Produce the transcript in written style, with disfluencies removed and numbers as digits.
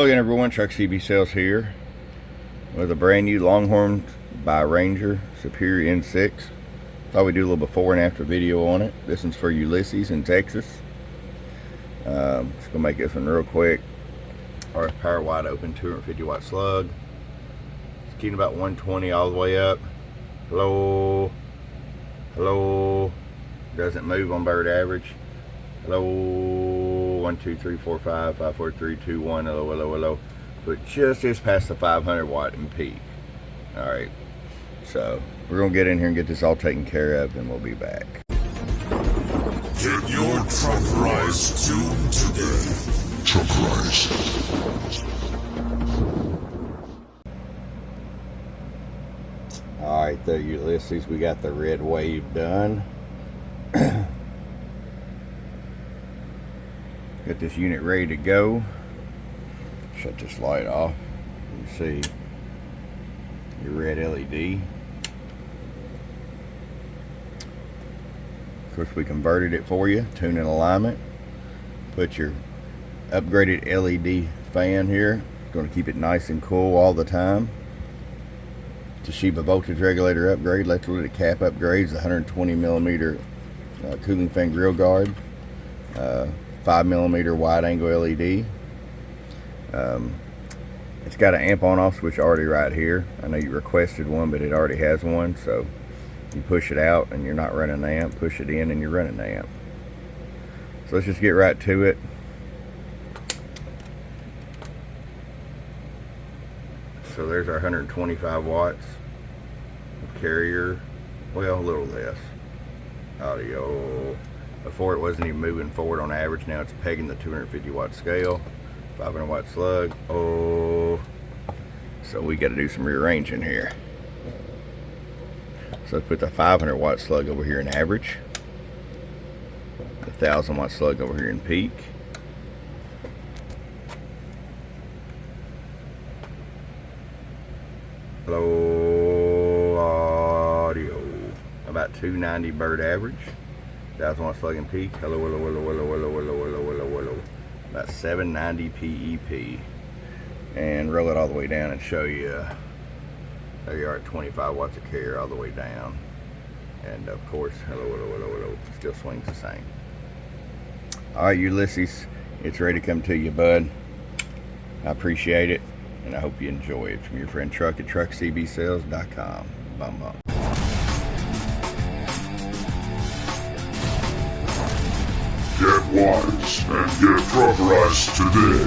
Hello again everyone, Truck CB Sales here with a brand new Longhorn by Ranger Superior N6. Thought we'd do a little before and after video on it. This one's for Ulises in Texas. Just gonna make this one real quick. RF power wide open, 250 watt slug. It's keying about 120 all the way up. Hello, hello. Doesn't move on bird average. Hello. 1, 2, 3, 4, 5, 5, 4, 3, 2, 1, hello, hello, hello. But just past the 500 watt in peak. Alright, so we're going to get in here and get this all taken care of, and we'll be back. Get your truck rise tuned today. Truck rise. Alright, there, Ulysses, we got the red wave done. Got this unit ready to go. Shut this light off. You can see your red LED. Of course, we converted it for you. Tune in alignment. Put your upgraded LED fan here. Going to keep it nice and cool all the time. Toshiba voltage regulator upgrade. Electrolytic cap upgrades. 120 millimeter cooling fan grill guard. 5mm wide angle LED. It's got an amp on off switch already right here. I know you requested one, but it already has one, so you push it out and you're not running the amp, push it in and you're running the amp. So let's just get right to it. So there's our 125 watts of carrier, well, a little less audio. Before it wasn't even moving forward on average. Now it's pegging the 250 watt scale, 500 watt slug. Oh, so we got to do some rearranging here. So let's put the 500 watt slug over here in average, the 1000 watt slug over here in peak. Low audio, about 290 bird average. 1000 watt slug and peak. Hello, hello, hello, hello, hello, hello, hello, hello, hello. About 790 PEP. And roll it all the way down and show you. There you are at 25 watts of carrier all the way down. And of course, hello, hello, hello, hello. Still swings the same. Alright, Ulysses, it's ready to come to you, bud. I appreciate it, and I hope you enjoy it. From your friend Truck at truckcbsales.com. Bum bum. Get wise and get truck rise today.